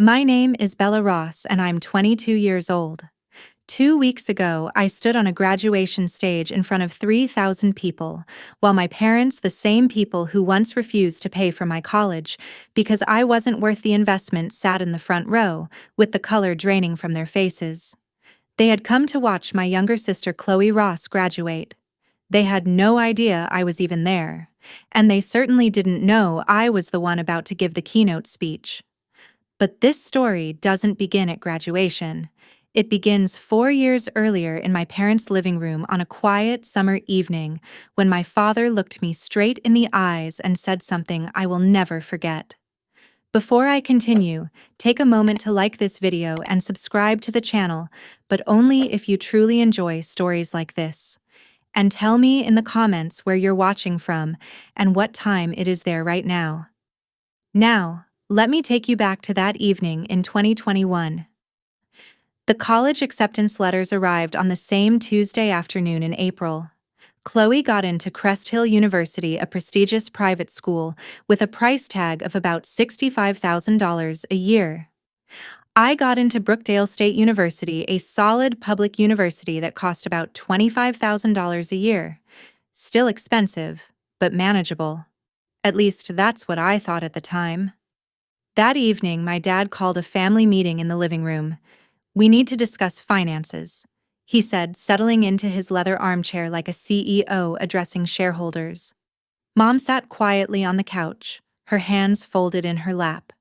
My name is Bella Ross and I'm 22 years old. 2 weeks ago, I stood on a graduation stage in front of 3,000 people, while my parents, the same people who once refused to pay for my college because I wasn't worth the investment, sat in the front row, with the color draining from their faces. They had come to watch my younger sister Chloe Ross graduate. They had no idea I was even there, and they certainly didn't know I was the one about to give the keynote speech. But this story doesn't begin at graduation. It begins 4 years earlier in my parents' living room on a quiet summer evening when my father looked me straight in the eyes and said something I will never forget. Before I continue, take a moment to like this video and subscribe to the channel, but only if you truly enjoy stories like this. And tell me in the comments where you're watching from and what time it is there right now. Now, let me take you back to that evening in 2021. The college acceptance letters arrived on the same Tuesday afternoon in April. Chloe got into Crest Hill University, a prestigious private school, with a price tag of about $65,000 a year. I got into Brookdale State University, a solid public university that cost about $25,000 a year. Still expensive, but manageable. At least that's what I thought at the time. That evening, my dad called a family meeting in the living room. "We need to discuss finances," he said, settling into his leather armchair like a CEO addressing shareholders. Mom sat quietly on the couch, her hands folded in her lap.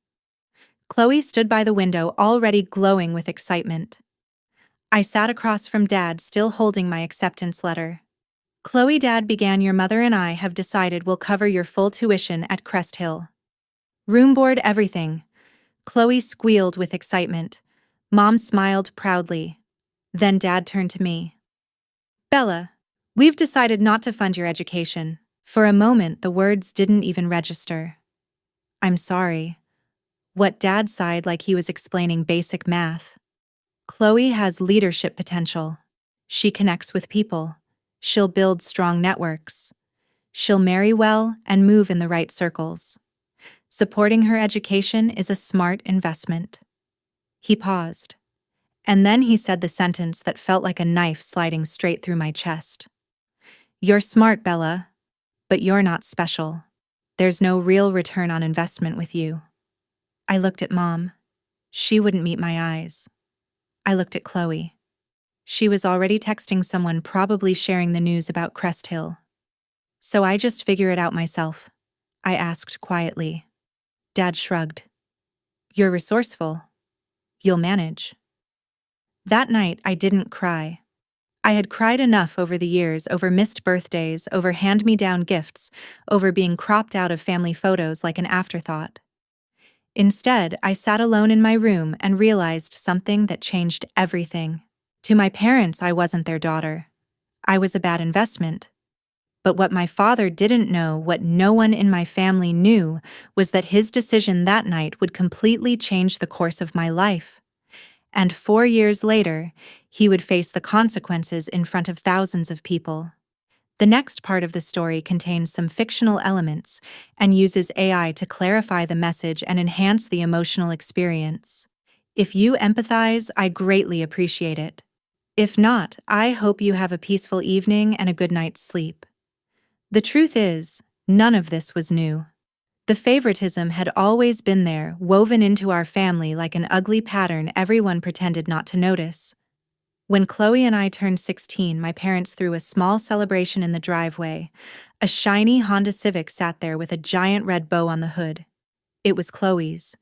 Chloe stood by the window, already glowing with excitement. I sat across from Dad, still holding my acceptance letter. "Chloe," Dad began, "your mother and I have decided we'll cover your full tuition at Crest Hill. Room, board, everything." Chloe squealed with excitement. Mom smiled proudly. Then Dad turned to me. "Bella, we've decided not to fund your education." For a moment, the words didn't even register. "I'm sorry." What? Dad sighed like he was explaining basic math. "Chloe has leadership potential. She connects with people. She'll build strong networks. She'll marry well and move in the right circles. Supporting her education is a smart investment." He paused. And then he said the sentence that felt like a knife sliding straight through my chest. "You're smart, Bella, but you're not special. There's no real return on investment with you." I looked at Mom. She wouldn't meet my eyes. I looked at Chloe. She was already texting someone, probably sharing the news about Crest Hill. "So I just figure it out myself?" I asked quietly. Dad shrugged. "You're resourceful. You'll manage." That night, I didn't cry. I had cried enough over the years, over missed birthdays, over hand-me-down gifts, over being cropped out of family photos like an afterthought. Instead, I sat alone in my room and realized something that changed everything. To my parents, I wasn't their daughter. I was a bad investment. But what my father didn't know, what no one in my family knew, was that his decision that night would completely change the course of my life. And 4 years later, he would face the consequences in front of thousands of people. The next part of the story contains some fictional elements and uses AI to clarify the message and enhance the emotional experience. If you empathize, I greatly appreciate it. If not, I hope you have a peaceful evening and a good night's sleep. The truth is, none of this was new. The favoritism had always been there, woven into our family like an ugly pattern everyone pretended not to notice. When Chloe and I turned 16, my parents threw a small celebration in the driveway. A shiny Honda Civic sat there with a giant red bow on the hood. It was Chloe's.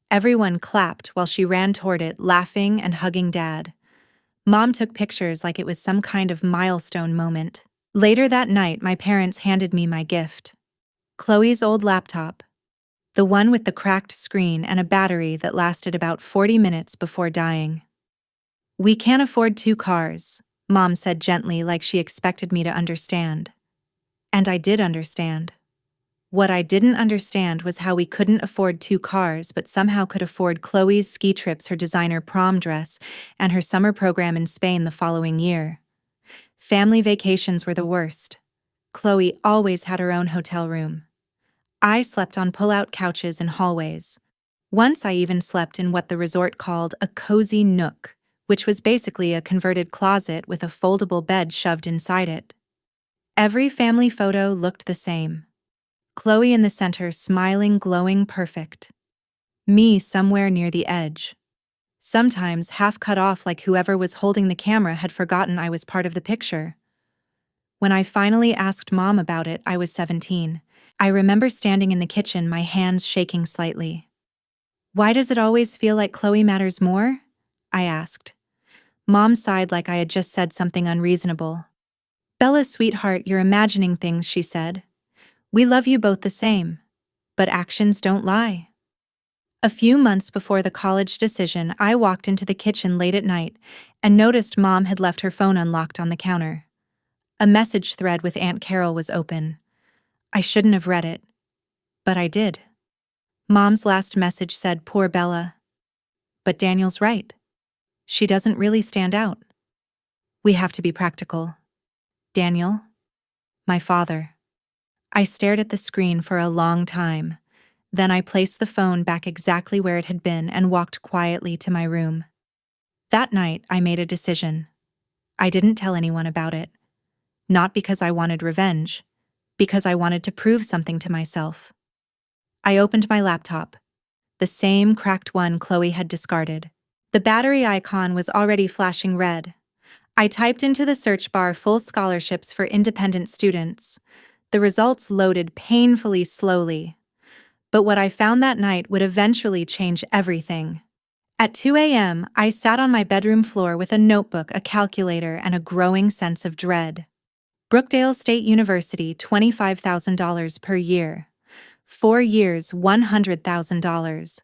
Everyone clapped while she ran toward it, laughing and hugging Dad. Mom took pictures like it was some kind of milestone moment. Later that night, my parents handed me my gift. Chloe's old laptop. The one with the cracked screen and a battery that lasted about 40 minutes before dying. "We can't afford 2 cars," Mom said gently, like she expected me to understand. And I did understand. What I didn't understand was how we couldn't afford 2 cars but somehow could afford Chloe's ski trips, her designer prom dress, and her summer program in Spain the following year. Family vacations were the worst. Chloe always had her own hotel room. I slept on pull-out couches in hallways. Once I even slept in what the resort called a cozy nook, which was basically a converted closet with a foldable bed shoved inside it. Every family photo looked the same. Chloe in the center, smiling, glowing, perfect. Me somewhere near the edge. Sometimes half cut off, like whoever was holding the camera had forgotten I was part of the picture. When I finally asked Mom about it, I was 17. I remember standing in the kitchen, my hands shaking slightly. "Why does it always feel like Chloe matters more?" I asked. Mom sighed like I had just said something unreasonable. "Bella, sweetheart, you're imagining things," she said. "We love you both the same. But actions don't lie." A few months before the college decision, I walked into the kitchen late at night and noticed Mom had left her phone unlocked on the counter. A message thread with Aunt Carol was open. I shouldn't have read it, but I did. Mom's last message said, "Poor Bella." But Daniel's right. She doesn't really stand out. We have to be practical. Daniel? My father. I stared at the screen for a long time. Then I placed the phone back exactly where it had been and walked quietly to my room. That night, I made a decision. I didn't tell anyone about it. Not because I wanted revenge, because I wanted to prove something to myself. I opened my laptop, the same cracked one Chloe had discarded. The battery icon was already flashing red. I typed into the search bar "full scholarships for independent students." The results loaded painfully slowly. But what I found that night would eventually change everything. At 2 a.m., I sat on my bedroom floor with a notebook, a calculator, and a growing sense of dread. Brookdale State University, $25,000 per year. 4 years, $100,000.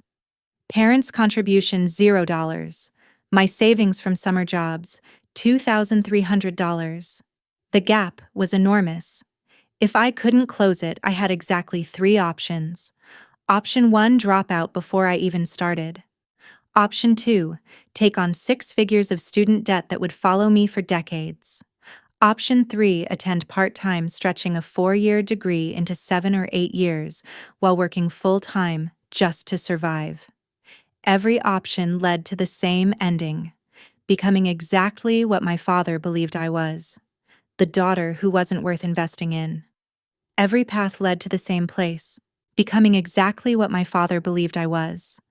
Parents' contribution, $0. My savings from summer jobs, $2,300. The gap was enormous. If I couldn't close it, I had exactly 3 options. Option 1, drop out before I even started. Option 2, take on 6 figures of student debt that would follow me for decades. Option 3, attend part-time, stretching a 4-year degree into 7 or 8 years while working full-time just to survive. Every option led to the same ending, becoming exactly what my father believed I was, the daughter who wasn't worth investing in. Every path led to the same place, becoming exactly what my father believed I was,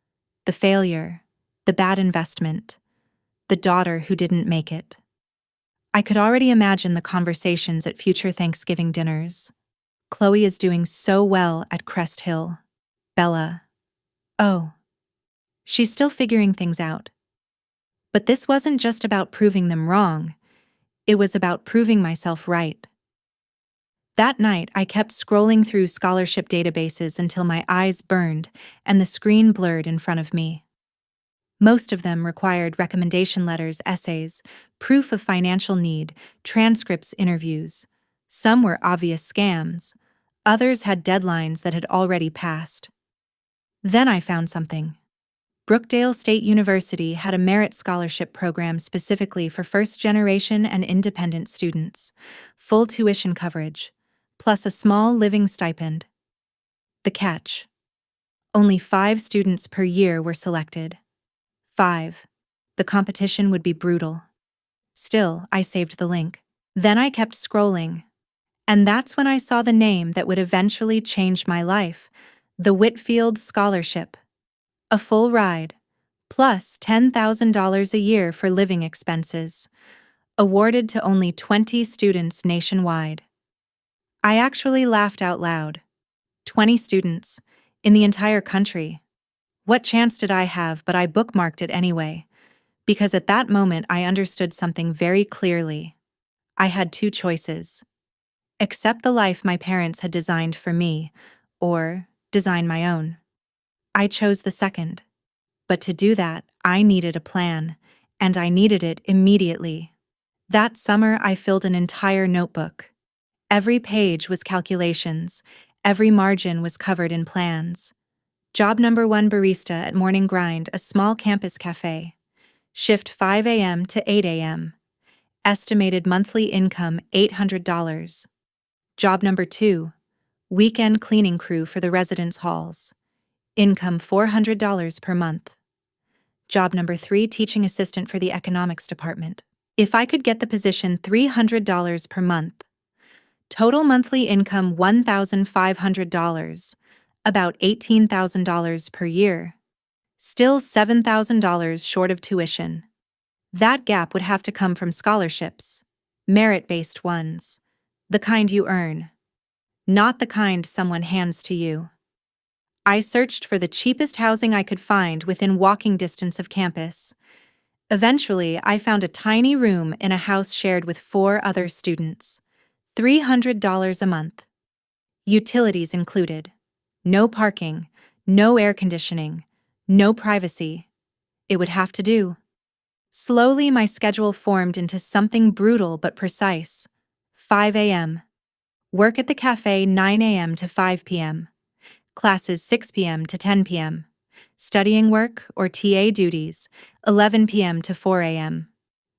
the failure, the bad investment, the daughter who didn't make it. I could already imagine the conversations at future Thanksgiving dinners. Chloe is doing so well at Crest Hill. Bella. Oh. She's still figuring things out. But this wasn't just about proving them wrong. It was about proving myself right. That night, I kept scrolling through scholarship databases until my eyes burned and the screen blurred in front of me. Most of them required recommendation letters, essays, proof of financial need, transcripts, interviews. Some were obvious scams. Others had deadlines that had already passed. Then I found something. Brookdale State University had a merit scholarship program specifically for first-generation and independent students, full tuition coverage, plus a small living stipend. The catch: only 5 students per year were selected. 5. The competition would be brutal. Still, I saved the link. Then I kept scrolling. And that's when I saw the name that would eventually change my life: the Whitfield Scholarship. A full ride, plus $10,000 a year for living expenses, awarded to only 20 students nationwide. I actually laughed out loud. 20 students, in the entire country. What chance did I have? But I bookmarked it anyway, because at that moment I understood something very clearly. I had 2 choices: accept the life my parents had designed for me, or design my own. I chose the second. But to do that, I needed a plan, and I needed it immediately. That summer, I filled an entire notebook. Every page was calculations, every margin was covered in plans. Job number 1, barista at Morning Grind, a small campus cafe. Shift 5 a.m. to 8 a.m. Estimated monthly income $800. Job number 2, weekend cleaning crew for the residence halls. Income $400 per month. Job number 3, teaching assistant for the economics department. If I could get the position, $300 per month. Total monthly income $1,500, about $18,000 per year. Still $7,000 short of tuition. That gap would have to come from scholarships, merit-based ones, the kind you earn, not the kind someone hands to you. I searched for the cheapest housing I could find within walking distance of campus. Eventually, I found a tiny room in a house shared with 4 other students. $300 a month. Utilities included. No parking, no air conditioning, no privacy. It would have to do. Slowly, my schedule formed into something brutal but precise. 5 a.m. Work at the cafe 9 a.m. to 5 p.m. Classes 6 p.m. to 10 p.m. Studying work or TA duties 11 p.m. to 4 a.m.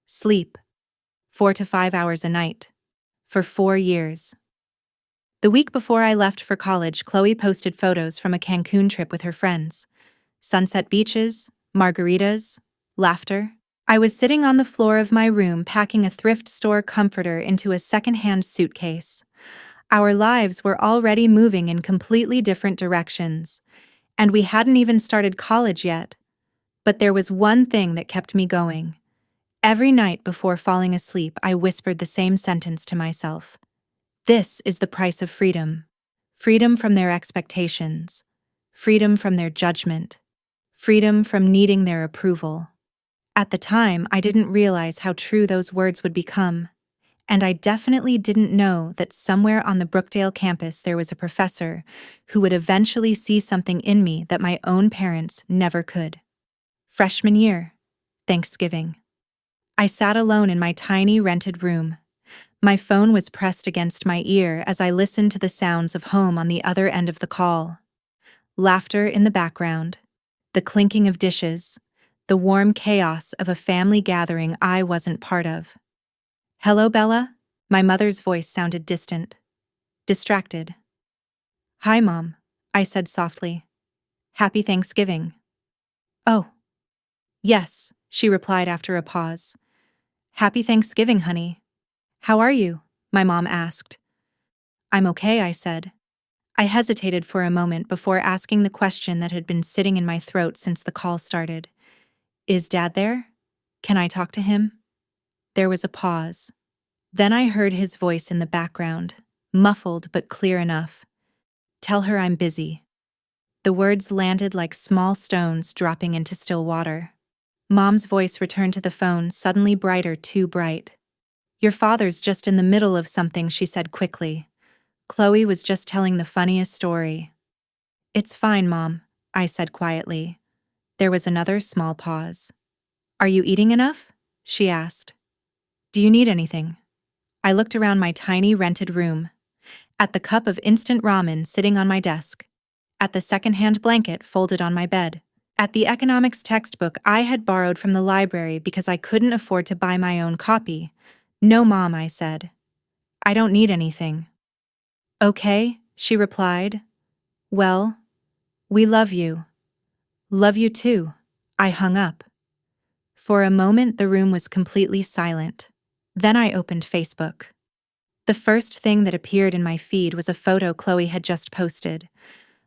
Sleep 4 to 5 hours a night. For 4 years. The week before I left for college, Chloe posted photos from a Cancun trip with her friends. Sunset beaches, margaritas, laughter. I was sitting on the floor of my room packing a thrift store comforter into a secondhand suitcase. Our lives were already moving in completely different directions, and we hadn't even started college yet. But there was one thing that kept me going. Every night before falling asleep, I whispered the same sentence to myself. This is the price of freedom. Freedom from their expectations. Freedom from their judgment. Freedom from needing their approval. At the time, I didn't realize how true those words would become. And I definitely didn't know that somewhere on the Brookdale campus there was a professor who would eventually see something in me that my own parents never could. Freshman year. Thanksgiving. I sat alone in my tiny rented room. My phone was pressed against my ear as I listened to the sounds of home on the other end of the call. Laughter in the background, the clinking of dishes, the warm chaos of a family gathering I wasn't part of. "Hello, Bella?" My mother's voice sounded distant, distracted. "Hi, Mom," I said softly. "Happy Thanksgiving." "Oh. Yes," she replied after a pause. "Happy Thanksgiving, honey." "How are you?" my mom asked. "I'm okay," I said. I hesitated for a moment before asking the question that had been sitting in my throat since the call started. "Is Dad there? Can I talk to him?" There was a pause. Then I heard his voice in the background, muffled but clear enough. "Tell her I'm busy." The words landed like small stones dropping into still water. Mom's voice returned to the phone, suddenly brighter, too bright. "Your father's just in the middle of something," she said quickly. "Chloe was just telling the funniest story." "It's fine, Mom," I said quietly. There was another small pause. "Are you eating enough?" she asked. "Do you need anything?" I looked around my tiny rented room. At the cup of instant ramen sitting on my desk. At the secondhand blanket folded on my bed. At the economics textbook I had borrowed from the library because I couldn't afford to buy my own copy. "No, Mom," I said. "I don't need anything." "Okay," she replied. "Well, we love you." "Love you too." I hung up. For a moment the room was completely silent. Then I opened Facebook. The first thing that appeared in my feed was a photo Chloe had just posted.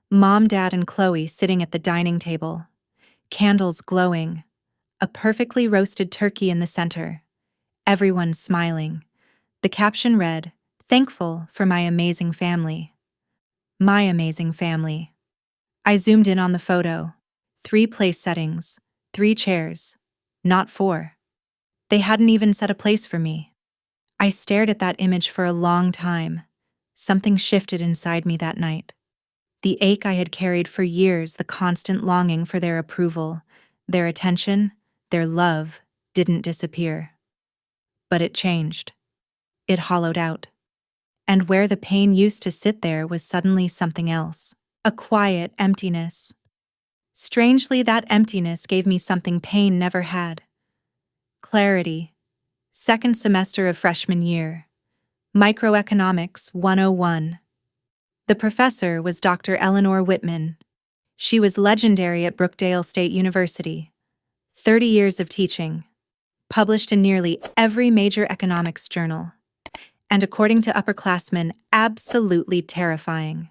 Mom, Dad, and Chloe sitting at the dining table. Candles glowing. A perfectly roasted turkey in the center. Everyone smiling. The caption read, "Thankful for my amazing family." My amazing family. I zoomed in on the photo. 3 place settings, 3 chairs, not 4. They hadn't even set a place for me. I stared at that image for a long time. Something shifted inside me that night. The ache I had carried for years, the constant longing for their approval, their attention, their love, didn't disappear. But it changed. It hollowed out. And where the pain used to sit there was suddenly something else. A quiet emptiness. Strangely, that emptiness gave me something pain never had. Clarity. Second semester of freshman year. Microeconomics 101. The professor was Dr. Eleanor Whitman. She was legendary at Brookdale State University. 30 years of teaching. Published in nearly every major economics journal. And according to upperclassmen, absolutely terrifying.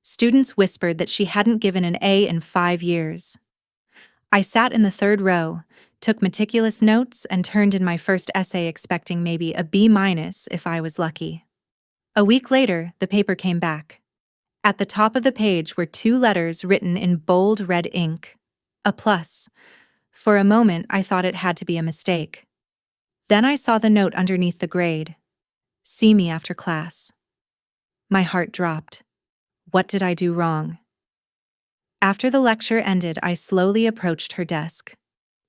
Students whispered that she hadn't given an A in 5 years. I sat in the third row, took meticulous notes, and turned in my first essay expecting maybe a B- if I was lucky. A week later, the paper came back. At the top of the page were 2 letters written in bold red ink. A plus. For a moment, I thought it had to be a mistake. Then I saw the note underneath the grade. See me after class. My heart dropped. What did I do wrong? After the lecture ended, I slowly approached her desk.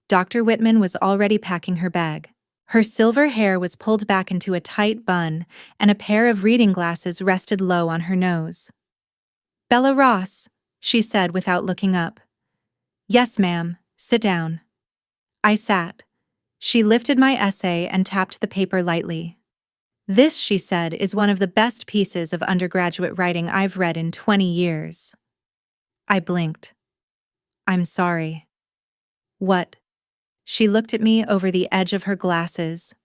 Dr. Whitman was already packing her bag. Her silver hair was pulled back into a tight bun, and a pair of reading glasses rested low on her nose. "Bella Ross," she said without looking up. "Yes, ma'am. Sit down." I sat. She lifted my essay and tapped the paper lightly. "This," she said, "is one of the best pieces of undergraduate writing I've read in 20 years. I blinked. "I'm sorry." "What?" She looked at me over the edge of her glasses.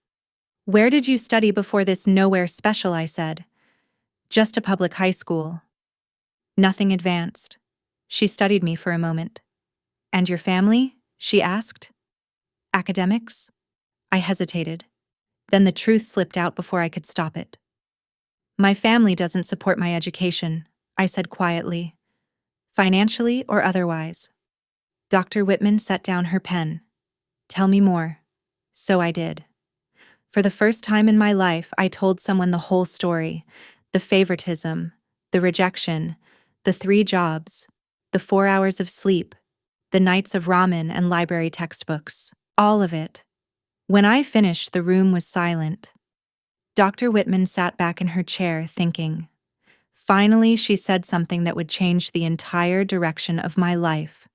"Where did you study before this nowhere special?" I said. "Just a public high school." "Nothing advanced." She studied me for a moment. "And your family?" she asked. "Academics?" I hesitated. Then the truth slipped out before I could stop it. "My family doesn't support my education," I said quietly. "Financially or otherwise." Dr. Whitman set down her pen. "Tell me more." So I did. For the first time in my life, I told someone the whole story. The favoritism, the rejection, the 3 jobs, the 4 hours of sleep, the nights of ramen and library textbooks. All of it. When I finished, the room was silent. Dr. Whitman sat back in her chair, thinking. Finally, she said something that would change the entire direction of my life.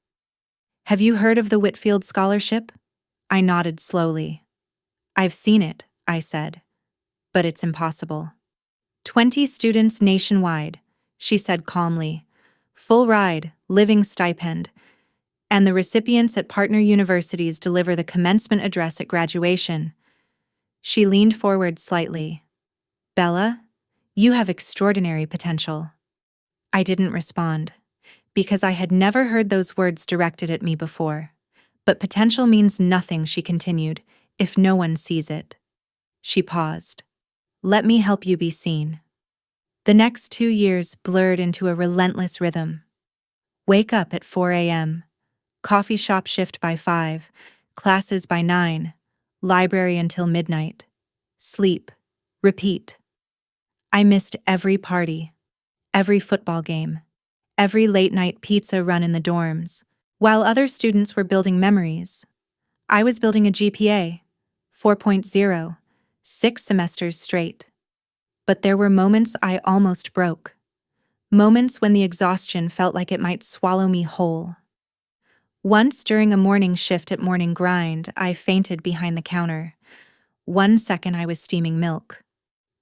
"Have you heard of the Whitfield Scholarship?" I nodded slowly. "I've seen it," I said. "But it's impossible." 20 students nationwide, she said calmly. Full ride, living stipend. And the recipients at partner universities deliver the commencement address at graduation. She leaned forward slightly. "Bella, you have extraordinary potential." I didn't respond, because I had never heard those words directed at me before. "But potential means nothing," she continued, "if no one sees it." She paused. "Let me help you be seen." The next 2 years blurred into a relentless rhythm. Wake up at 4 a.m., coffee shop shift by 5, classes by 9, library until midnight. Sleep. Repeat. I missed every party, every football game, every late-night pizza run in the dorms. While other students were building memories, I was building a GPA, 4.0, 6 semesters straight. But there were moments I almost broke. Moments when the exhaustion felt like it might swallow me whole. Once during a morning shift at Morning Grind, I fainted behind the counter. 1 second I was steaming milk.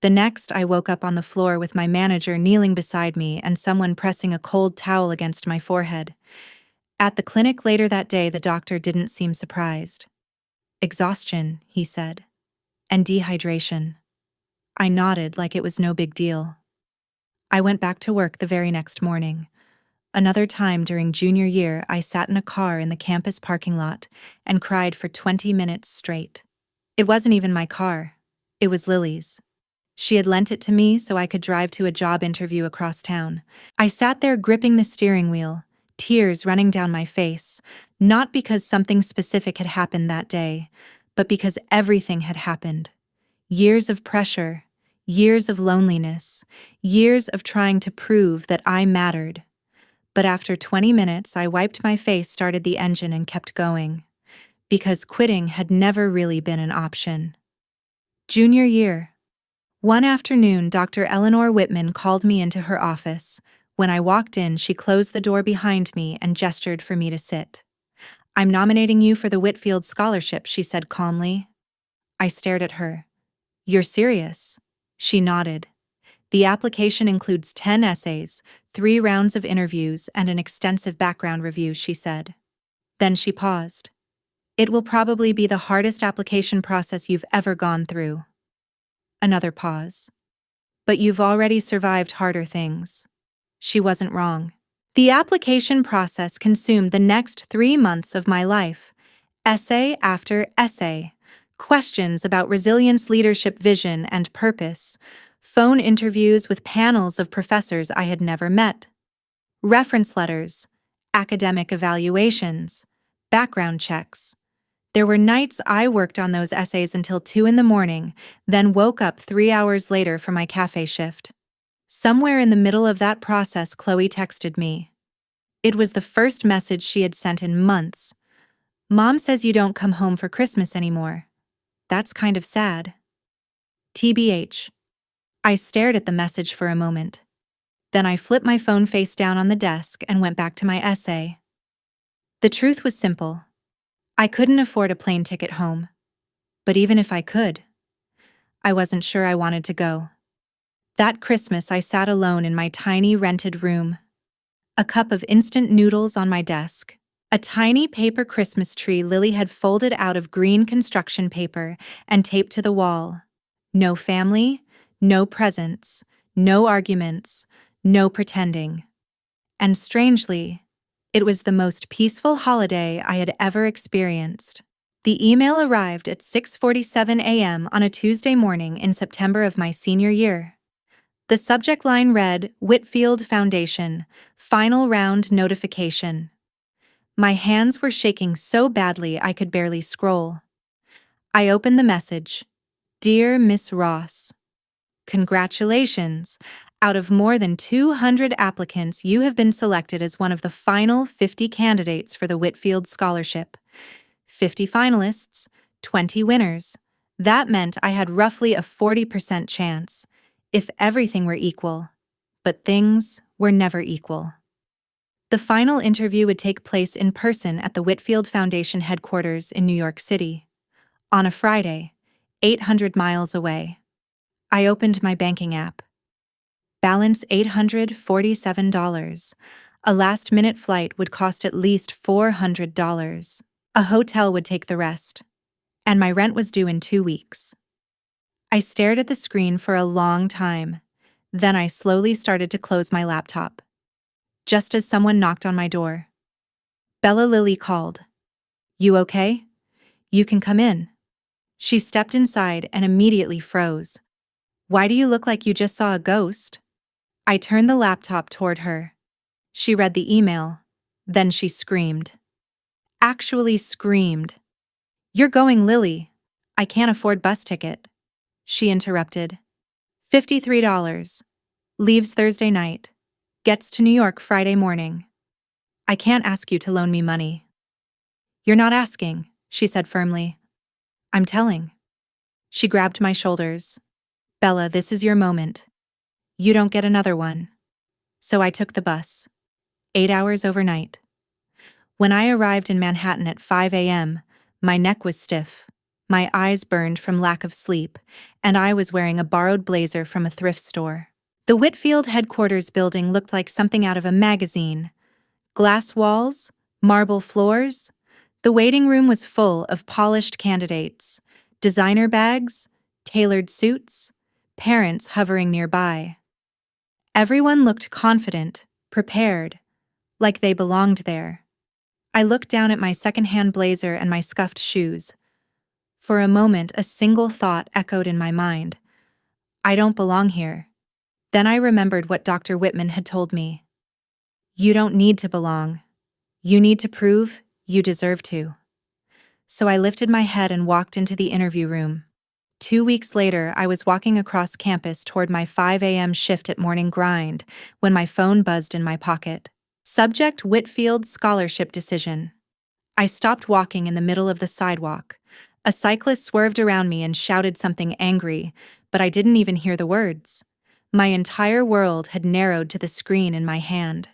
The next I woke up on the floor with my manager kneeling beside me and someone pressing a cold towel against my forehead. At the clinic later that day, the doctor didn't seem surprised. "Exhaustion," he said. "And dehydration." I nodded like it was no big deal. I went back to work the very next morning. Another time during junior year, I sat in a car in the campus parking lot and cried for 20 minutes straight. It wasn't even my car. It was Lily's. She had lent it to me so I could drive to a job interview across town. I sat there gripping the steering wheel, tears running down my face, not because something specific had happened that day, but because everything had happened. Years of pressure, years of loneliness, years of trying to prove that I mattered. But after 20 minutes, I wiped my face, started the engine, and kept going. Because quitting had never really been an option. Junior year. One afternoon, Dr. Eleanor Whitman called me into her office. When I walked in, she closed the door behind me and gestured for me to sit. "I'm nominating you for the Whitfield Scholarship," she said calmly. I stared at her. "You're serious?" She nodded. "The application includes 10 essays, 3 rounds of interviews and an extensive background review," she said. Then she paused. "It will probably be the hardest application process you've ever gone through." Another pause. "But you've already survived harder things." She wasn't wrong. The application process consumed the next 3 months of my life. Essay after essay. Questions about resilience, leadership, vision, and purpose. Phone interviews with panels of professors I had never met. Reference letters. Academic evaluations. Background checks. There were nights I worked on those essays until 2 in the morning, then woke up 3 hours later for my cafe shift. Somewhere in the middle of that process, Chloe texted me. It was the first message she had sent in months. "Mom says you don't come home for Christmas anymore. That's kind of sad." TBH. I stared at the message for a moment. Then I flipped my phone face down on the desk and went back to my essay. The truth was simple. I couldn't afford a plane ticket home. But even if I could, I wasn't sure I wanted to go. That Christmas I sat alone in my tiny rented room. A cup of instant noodles on my desk. A tiny paper Christmas tree Lily had folded out of green construction paper and taped to the wall. No family, no presents, no arguments, no pretending. And strangely, it was the most peaceful holiday I had ever experienced. The email arrived at 6:47 a.m. on a Tuesday morning in September of my senior year. The subject line read, "Whitfield Foundation, Final Round Notification." My hands were shaking so badly I could barely scroll. I opened the message. "Dear Miss Ross, congratulations. Out of more than 200 applicants, you have been selected as one of the final 50 candidates for the Whitfield Scholarship. 50 finalists, 20 winners. That meant I had roughly a 40% chance, if everything were equal. But things were never equal." The final interview would take place in person at the Whitfield Foundation headquarters in New York City. On a Friday, 800 miles away. I opened my banking app. Balance $847. A last-minute flight would cost at least $400. A hotel would take the rest. And my rent was due in 2 weeks. I stared at the screen for a long time. Then I slowly started to close my laptop. Just as someone knocked on my door. Bella Lily called. "You okay? You can come in." She stepped inside and immediately froze. "Why do you look like you just saw a ghost?" I turned the laptop toward her. She read the email. Then she screamed. Actually screamed. "You're going, Lily. I can't afford bus ticket." She interrupted. $53. Leaves Thursday night. Gets to New York Friday morning. I can't ask you to loan me money." "You're not asking," she said firmly. "I'm telling." She grabbed my shoulders. "Bella, this is your moment. You don't get another one." So I took the bus. 8 hours overnight. When I arrived in Manhattan at 5 a.m., my neck was stiff, my eyes burned from lack of sleep, and I was wearing a borrowed blazer from a thrift store. The Whitfield headquarters building looked like something out of a magazine. Glass walls, marble floors. The waiting room was full of polished candidates, designer bags, tailored suits, parents hovering nearby. Everyone looked confident, prepared, like they belonged there. I looked down at my secondhand blazer and my scuffed shoes. For a moment, a single thought echoed in my mind. I don't belong here. Then I remembered what Dr. Whitman had told me. You don't need to belong. You need to prove you deserve to. So I lifted my head and walked into the interview room. 2 weeks later, I was walking across campus toward my 5 a.m. shift at Morning Grind when my phone buzzed in my pocket. Subject: Whitfield Scholarship Decision. I stopped walking in the middle of the sidewalk. A cyclist swerved around me and shouted something angry, but I didn't even hear the words. My entire world had narrowed to the screen in my hand.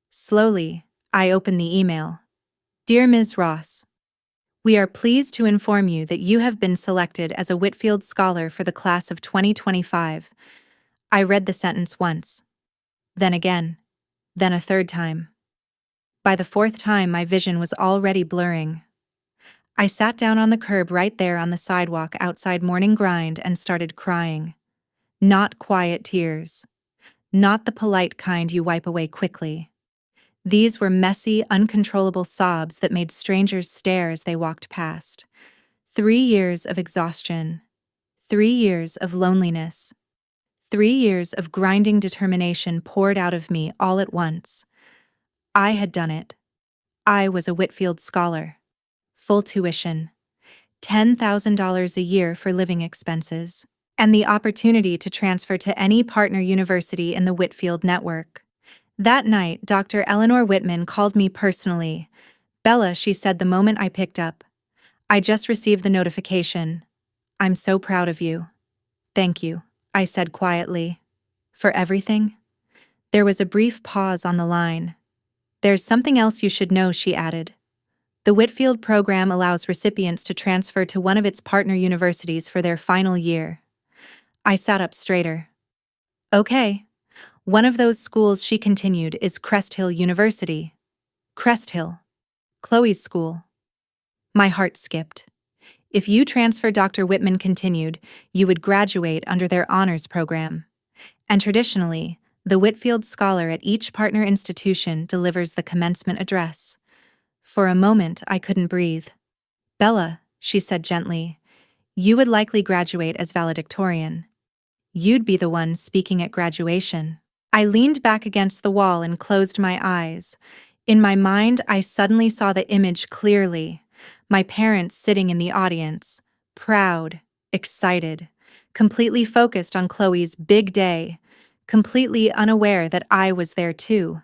Slowly, I opened the email. "Dear Ms. Ross, we are pleased to inform you that you have been selected as a Whitfield Scholar for the class of 2025. I read the sentence once. Then again. Then a third time. By the fourth time, my vision was already blurring. I sat down on the curb right there on the sidewalk outside Morning Grind and started crying. Not quiet tears. Not the polite kind you wipe away quickly. These were messy, uncontrollable sobs that made strangers stare as they walked past. 3 years of exhaustion. 3 years of loneliness. 3 years of grinding determination poured out of me all at once. I had done it. I was a Whitfield scholar. Full tuition. $10,000 a year for living expenses. And the opportunity to transfer to any partner university in the Whitfield network. That night, Dr. Eleanor Whitman called me personally. "Bella," she said the moment I picked up. "I just received the notification. I'm so proud of you." "Thank you," I said quietly. "For everything?" There was a brief pause on the line. "There's something else you should know," she added. "The Whitfield program allows recipients to transfer to one of its partner universities for their final year." I sat up straighter. "Okay. One of those schools," she continued, "is Crest Hill University." Crest Hill. Chloe's school. My heart skipped. "If you transfer," Dr. Whitman continued, "you would graduate under their honors program. And traditionally, the Whitfield scholar at each partner institution delivers the commencement address." For a moment, I couldn't breathe. "Bella," she said gently, "you would likely graduate as valedictorian. You'd be the one speaking at graduation." I leaned back against the wall and closed my eyes. In my mind, I suddenly saw the image clearly. My parents sitting in the audience, proud, excited, completely focused on Chloe's big day, completely unaware that I was there too.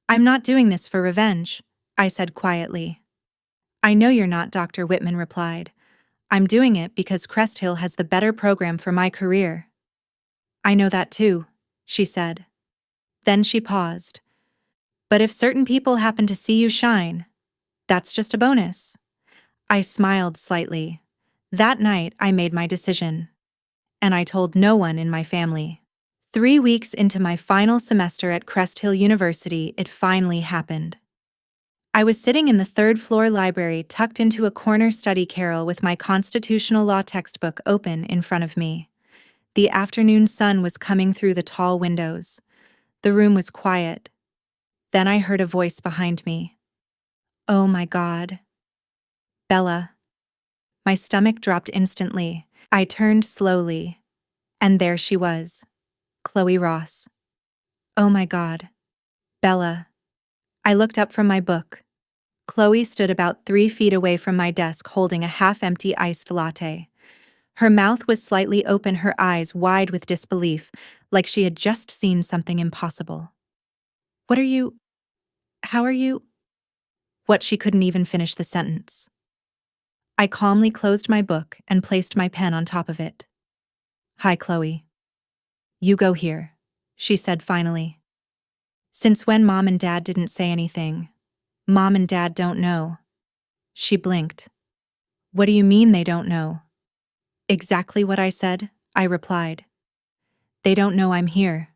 "I'm not doing this for revenge," I said quietly. "I know you're not," Dr. Whitman replied. "I'm doing it because Crest Hill has the better program for my career." "I know that too," she said. Then she paused. "But if certain people happen to see you shine, that's just a bonus." I smiled slightly. That night, I made my decision. And I told no one in my family. 3 weeks into my final semester at Crest Hill University, it finally happened. I was sitting in the third-floor library tucked into a corner study carrel with my constitutional law textbook open in front of me. The afternoon sun was coming through the tall windows. The room was quiet. Then I heard a voice behind me. "Oh my God. Bella." My stomach dropped instantly. I turned slowly. And there she was. Chloe Ross. "Oh my God. Bella." I looked up from my book. Chloe stood about 3 feet away from my desk holding a half-empty iced latte. Her mouth was slightly open, her eyes wide with disbelief, like she had just seen something impossible. How are you?" What, she couldn't even finish the sentence. I calmly closed my book and placed my pen on top of it. "Hi, Chloe. You go here," she said finally. "Since when Mom and Dad didn't say anything? Mom and Dad don't know." She blinked. "What do you mean they don't know?" "Exactly what I said," I replied. "They don't know I'm here."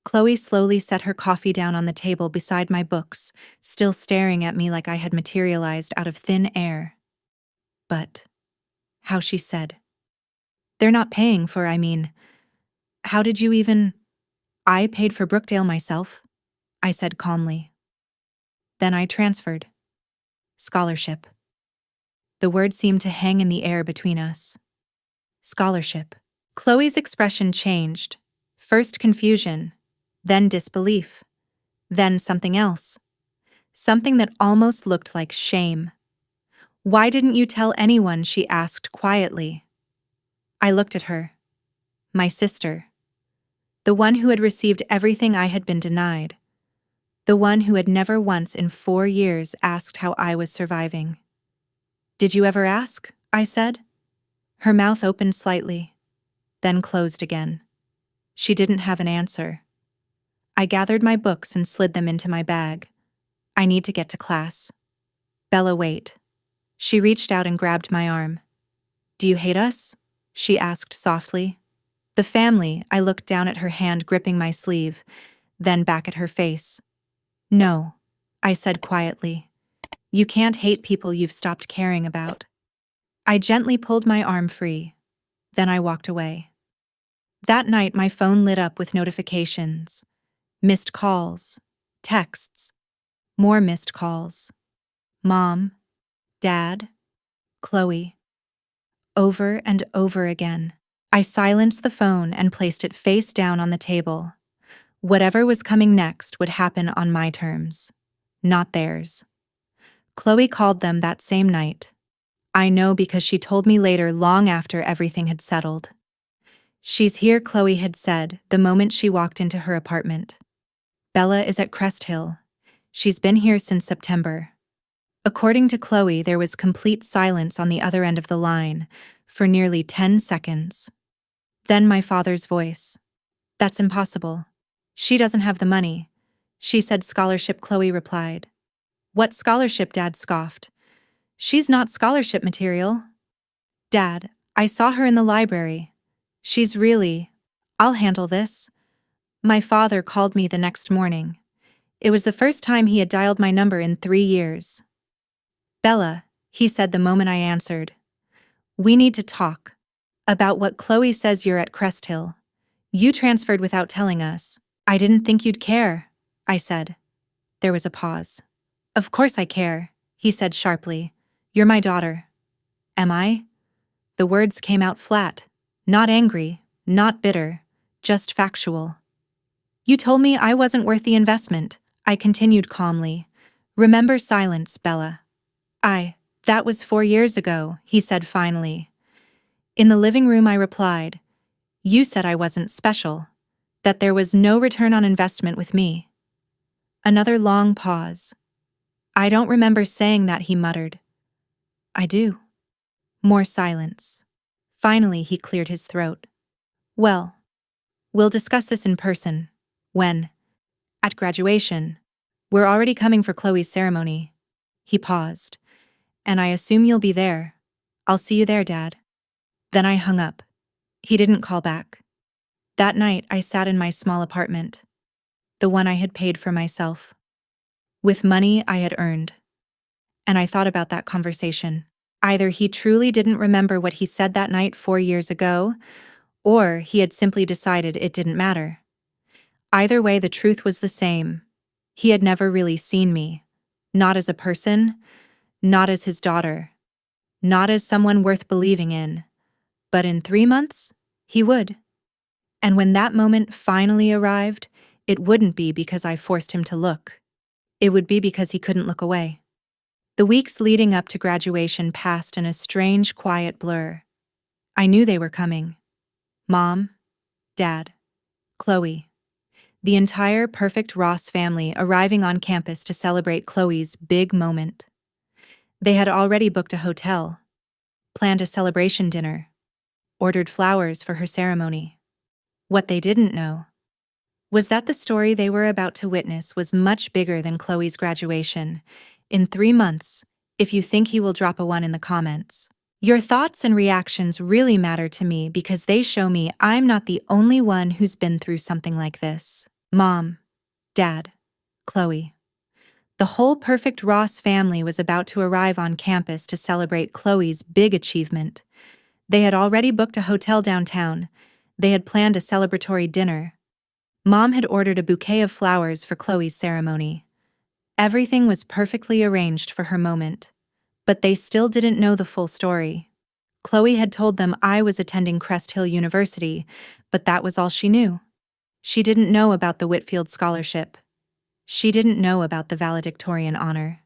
Chloe slowly set her coffee down on the table beside my books, still staring at me like I had materialized out of thin air. "But," how she said. "They're not paying for, how did you even—" "I paid for Brookdale myself," I said calmly. "Then I transferred." Scholarship. The word seemed to hang in the air between us. Scholarship. Chloe's expression changed. First confusion, then disbelief, then something else. Something that almost looked like shame. "Why didn't you tell anyone?" she asked quietly. I looked at her. My sister. The one who had received everything I had been denied. The one who had never once in 4 years asked how I was surviving. "Did you ever ask?" I said. Her mouth opened slightly, then closed again. She didn't have an answer. I gathered my books and slid them into my bag. I need to get to class. "Bella, wait." She reached out and grabbed my arm. "Do you hate us?" she asked softly. "The family." I looked down at her hand gripping my sleeve. then back at her face. "No," I said quietly. "You can't hate people you've stopped caring about." I gently pulled my arm free. Then I walked away. That night, my phone lit up with notifications. Missed calls. Texts. More missed calls. Mom. Dad. Chloe. Over and over again. I silenced the phone and placed it face down on the table. Whatever was coming next would happen on my terms, not theirs. Chloe called them that same night. I know because she told me later, long after everything had settled. "She's here," Chloe had said the moment she walked into her apartment. "Bella is at Crest Hill. She's been here since September." According to Chloe, there was complete silence on the other end of the line for nearly 10 seconds. Then my father's voice. "That's impossible. She doesn't have the money." "She said scholarship," Chloe replied. "What scholarship?" Dad scoffed. "She's not scholarship material." "Dad, I saw her in the library. She's really... I'll handle this." My father called me the next morning. It was the first time he had dialed my number in 3 years. "Bella," he said the moment I answered. "We need to talk. About what Chloe says you're at Crest Hill. You transferred without telling us." "I didn't think you'd care," I said. There was a pause. "Of course I care," he said sharply. "You're my daughter." "Am I?" The words came out flat. Not angry, not bitter, just factual. "You told me I wasn't worth the investment," I continued calmly. "Remember silence, Bella." That was 4 years ago," he said finally. In the living room I replied, "You said I wasn't special, that there was no return on investment with me." Another long pause. "I don't remember saying that," he muttered. "I do." More silence. Finally, he cleared his throat. "Well, we'll discuss this in person. When?" "At graduation. We're already coming for Chloe's ceremony." He paused. "And I assume you'll be there. I'll see you there, Dad." Then I hung up. He didn't call back. That night, I sat in my small apartment. The one I had paid for myself. With money I had earned. And I thought about that conversation. Either he truly didn't remember what he said that night 4 years ago, or he had simply decided it didn't matter. Either way, the truth was the same. He had never really seen me. Not as a person, not as his daughter, not as someone worth believing in. But in 3 months, he would. And when that moment finally arrived, it wouldn't be because I forced him to look. It would be because he couldn't look away. The weeks leading up to graduation passed in a strange, quiet blur. I knew they were coming. Mom, Dad, Chloe. The entire perfect Ross family arriving on campus to celebrate Chloe's big moment. They had already booked a hotel, planned a celebration dinner, ordered flowers for her ceremony. What they didn't know was that the story they were about to witness was much bigger than Chloe's graduation. In 3 months, if you think he will drop a 1 in the comments. Your thoughts and reactions really matter to me because they show me I'm not the only one who's been through something like this. Mom, Dad, Chloe. The whole perfect Ross family was about to arrive on campus to celebrate Chloe's big achievement. They had already booked a hotel downtown. They had planned a celebratory dinner. Mom had ordered a bouquet of flowers for Chloe's ceremony. Everything was perfectly arranged for her moment. But they still didn't know the full story. Chloe had told them I was attending Crest Hill University, but that was all she knew. She didn't know about the Whitfield Scholarship. She didn't know about the Valedictorian honor.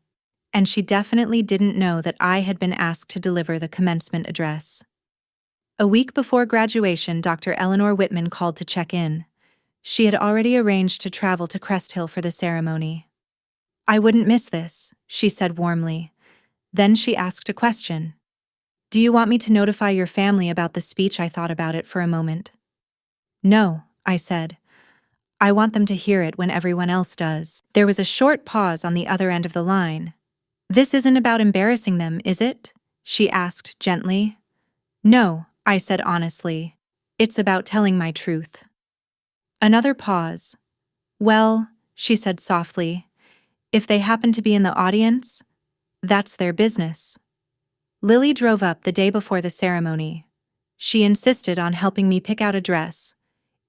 And she definitely didn't know that I had been asked to deliver the commencement address. A week before graduation, Dr. Eleanor Whitman called to check in. She had already arranged to travel to Crest Hill for the ceremony. "I wouldn't miss this," she said warmly. Then she asked a question. "Do you want me to notify your family about the speech?" I thought about it for a moment. "No," I said. "I want them to hear it when everyone else does." There was a short pause on the other end of the line. "This isn't about embarrassing them, is it?" she asked gently. "No," I said honestly. "It's about telling my truth." Another pause. Well, she said softly, if they happen to be in the audience, that's their business. Lily drove up the day before the ceremony. She insisted on helping me pick out a dress.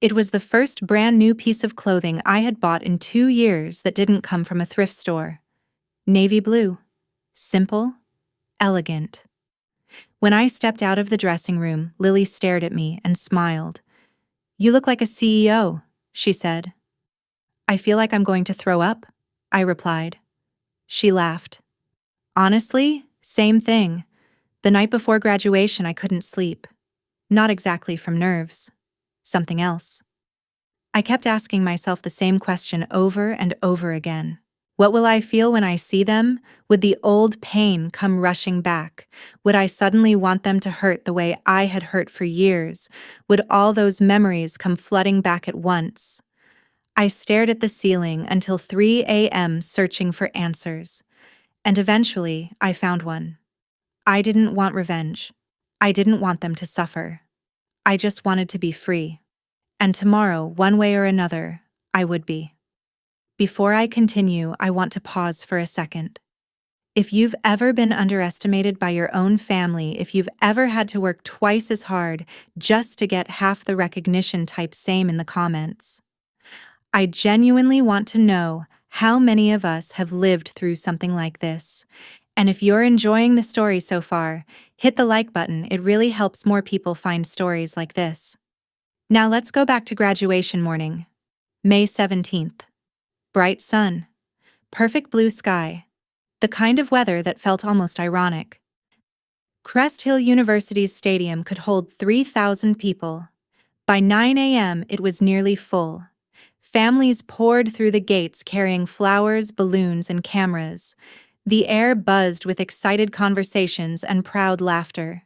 It was the first brand new piece of clothing I had bought in 2 years that didn't come from a thrift store. Navy blue. Simple. Elegant. When I stepped out of the dressing room, Lily stared at me and smiled. "You look like a CEO," she said. "I feel like I'm going to throw up," I replied. She laughed. "Honestly, same thing. The night before graduation, I couldn't sleep. Not exactly from nerves. Something else." I kept asking myself the same question over and over again. What will I feel when I see them? Would the old pain come rushing back? Would I suddenly want them to hurt the way I had hurt for years? Would all those memories come flooding back at once? I stared at the ceiling until 3 a.m. searching for answers. And eventually, I found one. I didn't want revenge. I didn't want them to suffer. I just wanted to be free. And tomorrow, one way or another, I would be. Before I continue, I want to pause for a second. If you've ever been underestimated by your own family, if you've ever had to work twice as hard just to get half the recognition, type same in the comments. I genuinely want to know how many of us have lived through something like this. And if you're enjoying the story so far, hit the like button. It really helps more people find stories like this. Now let's go back to graduation morning. May 17th. Bright sun. Perfect blue sky. The kind of weather that felt almost ironic. Crest Hill University's stadium could hold 3,000 people. By 9 a.m., it was nearly full. Families poured through the gates carrying flowers, balloons, and cameras. The air buzzed with excited conversations and proud laughter.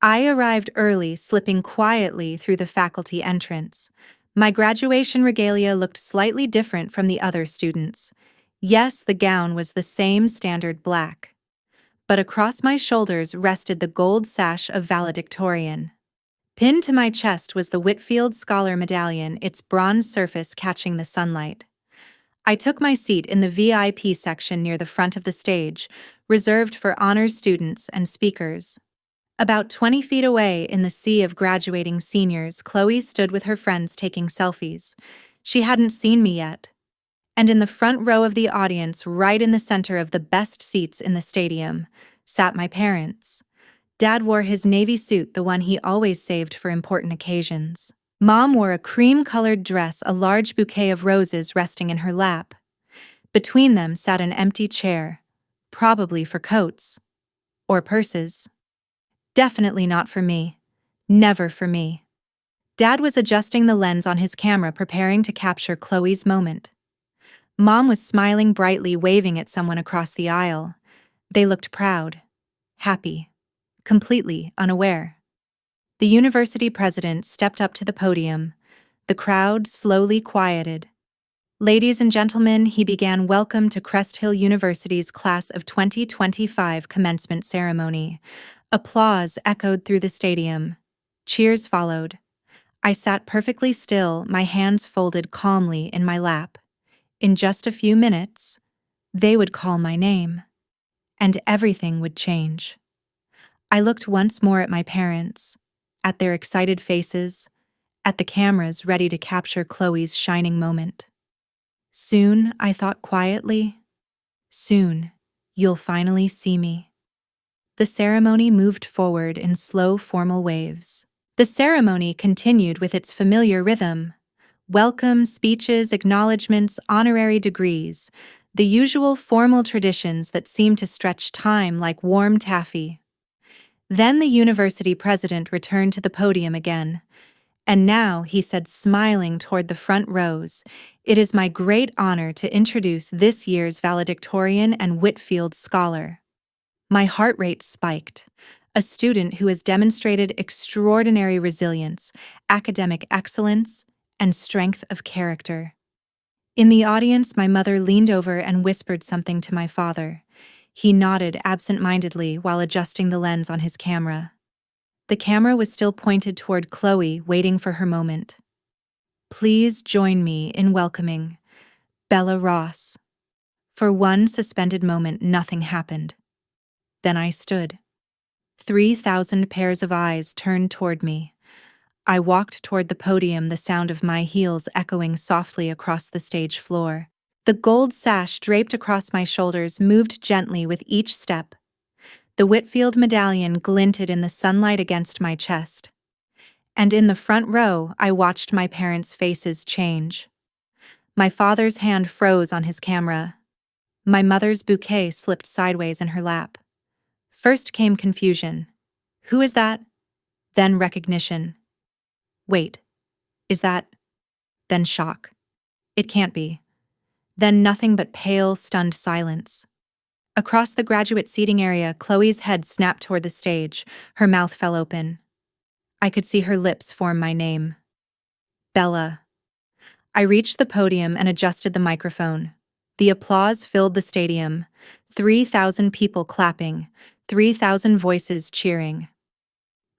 I arrived early, slipping quietly through the faculty entrance. My graduation regalia looked slightly different from the other students. Yes, the gown was the same standard black. But across my shoulders rested the gold sash of Valedictorian. Pinned to my chest was the Whitfield Scholar Medallion, its bronze surface catching the sunlight. I took my seat in the VIP section near the front of the stage, reserved for honors students and speakers. About 20 feet away in the sea of graduating seniors, Chloe stood with her friends taking selfies. She hadn't seen me yet. And in the front row of the audience, right in the center of the best seats in the stadium, sat my parents. Dad wore his navy suit, the one he always saved for important occasions. Mom wore a cream-colored dress, a large bouquet of roses resting in her lap. Between them sat an empty chair, probably for coats. Or purses. Definitely not for me. Never for me. Dad was adjusting the lens on his camera, preparing to capture Chloe's moment. Mom was smiling brightly, waving at someone across the aisle. They looked proud, happy, completely unaware. The university president stepped up to the podium. The crowd slowly quieted. "Ladies and gentlemen," he began, "welcome to Crest Hill University's Class of 2025 commencement ceremony." Applause echoed through the stadium. Cheers followed. I sat perfectly still, my hands folded calmly in my lap. In just a few minutes, they would call my name. And everything would change. I looked once more at my parents, at their excited faces, at the cameras ready to capture Chloe's shining moment. Soon, I thought quietly, soon, you'll finally see me. The ceremony moved forward in slow, formal waves. The ceremony continued with its familiar rhythm. Welcome, speeches, acknowledgments, honorary degrees, the usual formal traditions that seem to stretch time like warm taffy. Then the university president returned to the podium again. And now, he said, smiling toward the front rows, "It is my great honor to introduce this year's valedictorian and Whitfield scholar." My heart rate spiked. A student who has demonstrated extraordinary resilience, academic excellence, and strength of character. In the audience, my mother leaned over and whispered something to my father. He nodded absent-mindedly while adjusting the lens on his camera. The camera was still pointed toward Chloe, waiting for her moment. Please join me in welcoming Bella Ross. For one suspended moment, nothing happened. Then I stood. 3,000 pairs of eyes turned toward me. I walked toward the podium, the sound of my heels echoing softly across the stage floor. The gold sash draped across my shoulders moved gently with each step. The Whitfield medallion glinted in the sunlight against my chest. And in the front row, I watched my parents' faces change. My father's hand froze on his camera. My mother's bouquet slipped sideways in her lap. First came confusion. Who is that? Then recognition. Wait, is that? Then shock. It can't be. Then nothing but pale, stunned silence. Across the graduate seating area, Chloe's head snapped toward the stage. Her mouth fell open. I could see her lips form my name. Bella. I reached the podium and adjusted the microphone. The applause filled the stadium. 3,000 people clapping, 3,000 voices cheering.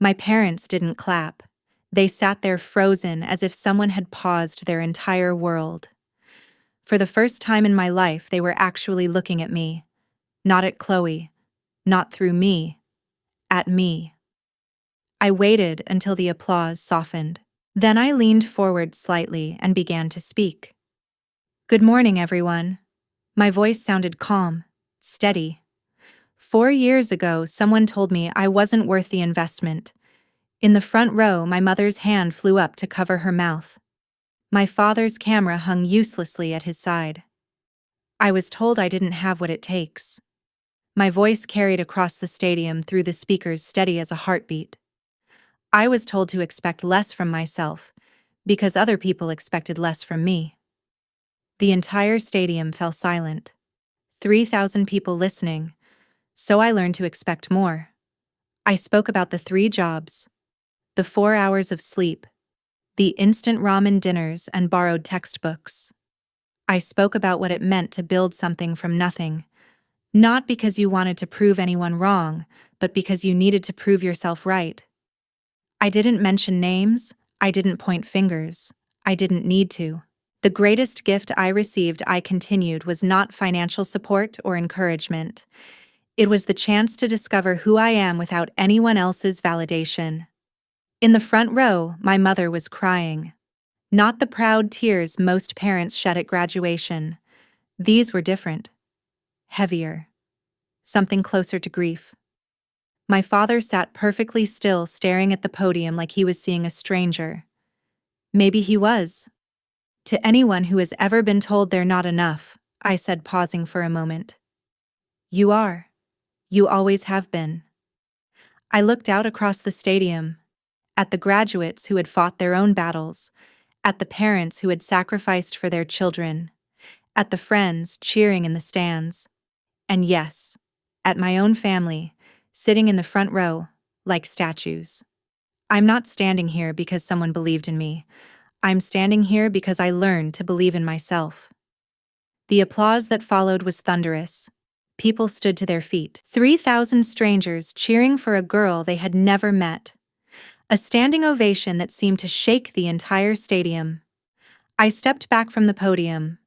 My parents didn't clap. They sat there frozen as if someone had paused their entire world. For the first time in my life, they were actually looking at me. Not at Chloe. Not through me. At me. I waited until the applause softened. Then I leaned forward slightly and began to speak. Good morning, everyone. My voice sounded calm, steady. 4 years ago, someone told me I wasn't worth the investment. In the front row, my mother's hand flew up to cover her mouth. My father's camera hung uselessly at his side. I was told I didn't have what it takes. My voice carried across the stadium through the speakers, steady as a heartbeat. I was told to expect less from myself, because other people expected less from me. The entire stadium fell silent. 3,000 people listening, so I learned to expect more. I spoke about the 3 jobs, the 4 hours of sleep, the instant ramen dinners and borrowed textbooks. I spoke about what it meant to build something from nothing, not because you wanted to prove anyone wrong, but because you needed to prove yourself right. I didn't mention names, I didn't point fingers, I didn't need to. The greatest gift I received, I continued, was not financial support or encouragement. It was the chance to discover who I am without anyone else's validation. In the front row, my mother was crying. Not the proud tears most parents shed at graduation. These were different. Heavier. Something closer to grief. My father sat perfectly still, staring at the podium like he was seeing a stranger. Maybe he was. To anyone who has ever been told they're not enough, I said, pausing for a moment. You are. You always have been. I looked out across the stadium, at the graduates who had fought their own battles, at the parents who had sacrificed for their children, at the friends cheering in the stands, and yes, at my own family, sitting in the front row, like statues. I'm not standing here because someone believed in me. I'm standing here because I learned to believe in myself. The applause that followed was thunderous. People stood to their feet. 3,000 strangers cheering for a girl they had never met. A standing ovation that seemed to shake the entire stadium. I stepped back from the podium.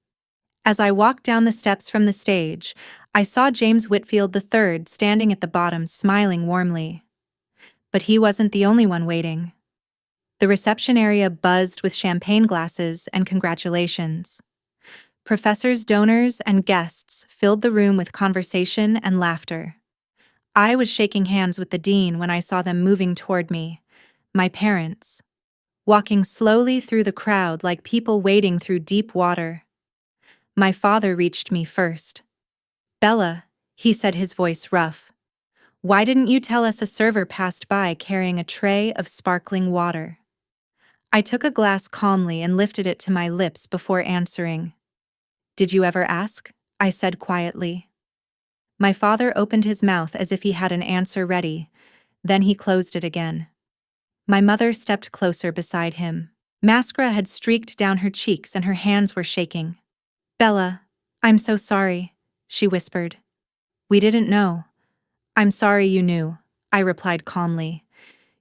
As I walked down the steps from the stage, I saw James Whitfield III standing at the bottom, smiling warmly. But he wasn't the only one waiting. The reception area buzzed with champagne glasses and congratulations. Professors, donors, and guests filled the room with conversation and laughter. I was shaking hands with the dean when I saw them moving toward me, my parents, walking slowly through the crowd like people wading through deep water. My father reached me first. Bella, he said, his voice rough. Why didn't you tell us a server passed by carrying a tray of sparkling water? I took a glass calmly and lifted it to my lips before answering. Did you ever ask? I said quietly. My father opened his mouth as if he had an answer ready, then he closed it again. My mother stepped closer beside him. Mascara had streaked down her cheeks and her hands were shaking. Bella, I'm so sorry, she whispered. We didn't know. I'm sorry you knew, I replied calmly.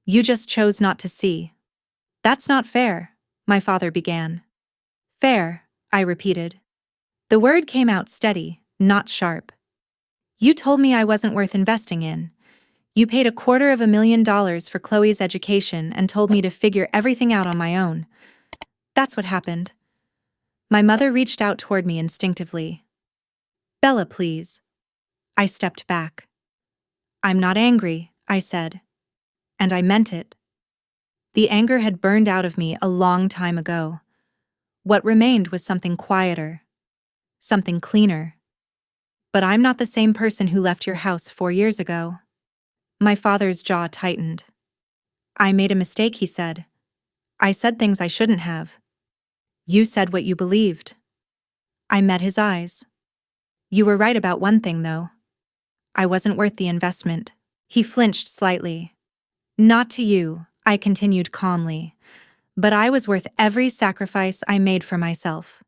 You just chose not to see. That's not fair, my father began. Fair, I repeated. The word came out steady, not sharp. You told me I wasn't worth investing in. You paid $250,000 for Chloe's education and told me to figure everything out on my own. That's what happened. My mother reached out toward me instinctively. Bella, please. I stepped back. I'm not angry, I said. And I meant it. The anger had burned out of me a long time ago. What remained was something quieter. Something cleaner. But I'm not the same person who left your house 4 years ago. My father's jaw tightened. I made a mistake, he said. I said things I shouldn't have. You said what you believed. I met his eyes. You were right about one thing, though. I wasn't worth the investment. He flinched slightly. Not to you, I continued calmly, but I was worth every sacrifice I made for myself.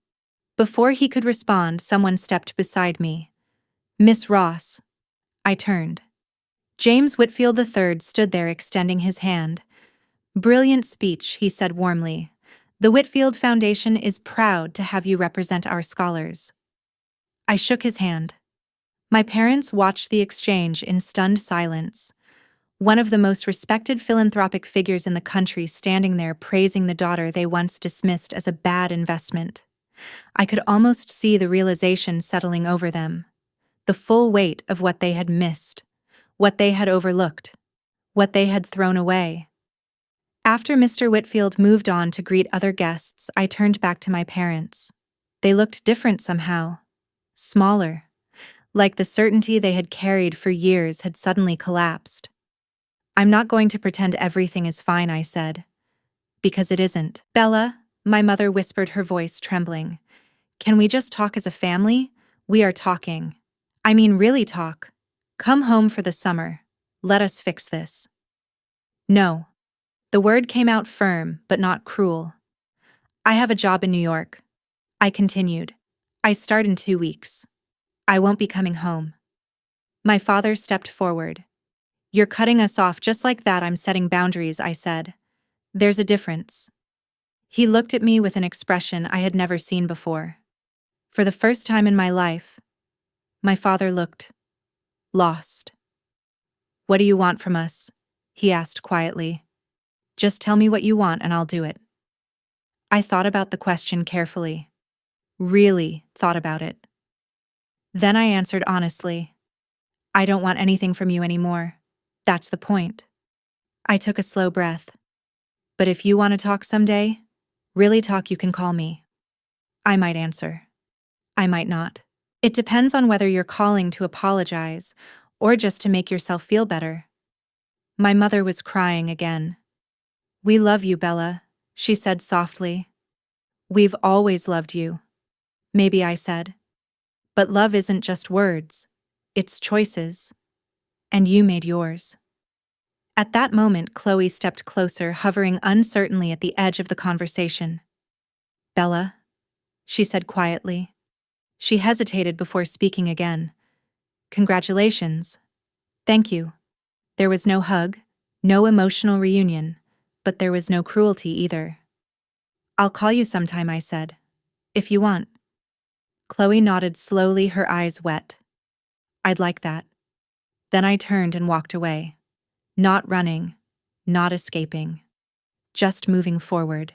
Before he could respond, someone stepped beside me. Miss Ross. I turned. James Whitfield III stood there extending his hand. Brilliant speech, he said warmly. The Whitfield Foundation is proud to have you represent our scholars. I shook his hand. My parents watched the exchange in stunned silence. One of the most respected philanthropic figures in the country standing there praising the daughter they once dismissed as a bad investment. I could almost see the realization settling over them. The full weight of what they had missed, what they had overlooked, what they had thrown away. After Mr. Whitfield moved on to greet other guests, I turned back to my parents. They looked different somehow. Smaller. Like the certainty they had carried for years had suddenly collapsed. I'm not going to pretend everything is fine, I said. Because it isn't. Bella, my mother whispered, her voice trembling. Can we just talk as a family? We are talking. I mean, really talk. Come home for the summer. Let us fix this. No. The word came out firm, but not cruel. I have a job in New York. I continued. I start in 2 weeks. I won't be coming home. My father stepped forward. You're cutting us off just like that. I'm setting boundaries, I said. There's a difference. He looked at me with an expression I had never seen before. For the first time in my life, my father looked lost. What do you want from us? He asked quietly. Just tell me what you want and I'll do it. I thought about the question carefully. Really thought about it. Then I answered honestly. I don't want anything from you anymore. That's the point. I took a slow breath. But if you want to talk someday, really talk, you can call me. I might answer. I might not. It depends on whether you're calling to apologize or just to make yourself feel better. My mother was crying again. We love you, Bella, she said softly. We've always loved you. Maybe I said. But love isn't just words. It's choices. And you made yours. At that moment, Chloe stepped closer, hovering uncertainly at the edge of the conversation. Bella, she said quietly. She hesitated before speaking again. Congratulations. Thank you. There was no hug, no emotional reunion, but there was no cruelty either. I'll call you sometime, I said. If you want. Chloe nodded slowly, her eyes wet. I'd like that. Then I turned and walked away. Not running, not escaping. Just moving forward.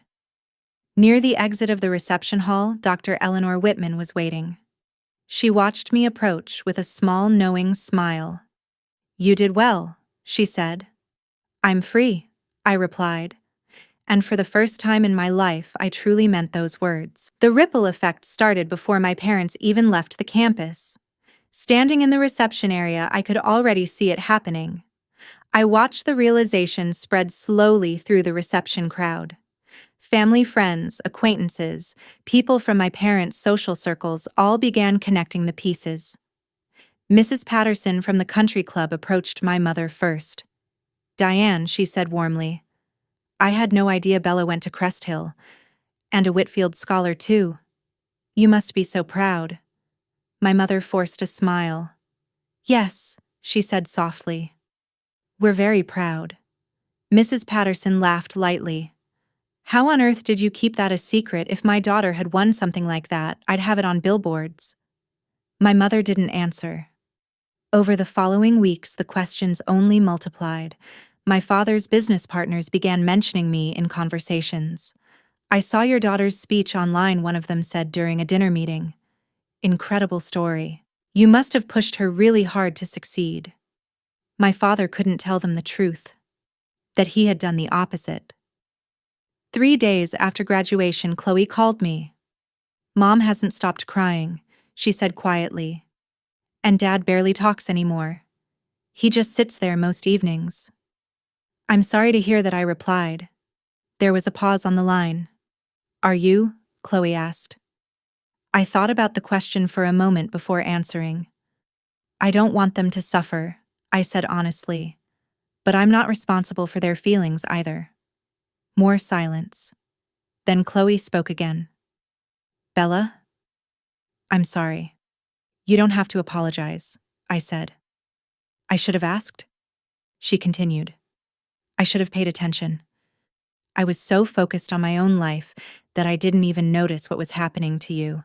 Near the exit of the reception hall, Dr. Eleanor Whitman was waiting. She watched me approach with a small, knowing smile. You did well, she said. I'm free, I replied. And for the first time in my life, I truly meant those words. The ripple effect started before my parents even left the campus. Standing in the reception area, I could already see it happening. I watched the realization spread slowly through the reception crowd. Family, friends, acquaintances, people from my parents' social circles all began connecting the pieces. Mrs. Patterson from the country club approached my mother first. Diane, she said warmly. I had no idea Bella went to Crest Hill. And a Whitfield scholar, too. You must be so proud. My mother forced a smile. Yes, she said softly. We're very proud. Mrs. Patterson laughed lightly. How on earth did you keep that a secret? If my daughter had won something like that, I'd have it on billboards. My mother didn't answer. Over the following weeks, the questions only multiplied. My father's business partners began mentioning me in conversations. I saw your daughter's speech online, one of them said during a dinner meeting. Incredible story. You must have pushed her really hard to succeed. My father couldn't tell them the truth. That he had done the opposite. 3 days after graduation, Chloe called me. Mom hasn't stopped crying, she said quietly. And Dad barely talks anymore. He just sits there most evenings. I'm sorry to hear that, I replied. There was a pause on the line. Are you? Chloe asked. I thought about the question for a moment before answering. I don't want them to suffer, I said honestly. But I'm not responsible for their feelings either. More silence. Then Chloe spoke again. Bella? I'm sorry. You don't have to apologize, I said. I should have asked? She continued. I should have paid attention. I was so focused on my own life that I didn't even notice what was happening to you.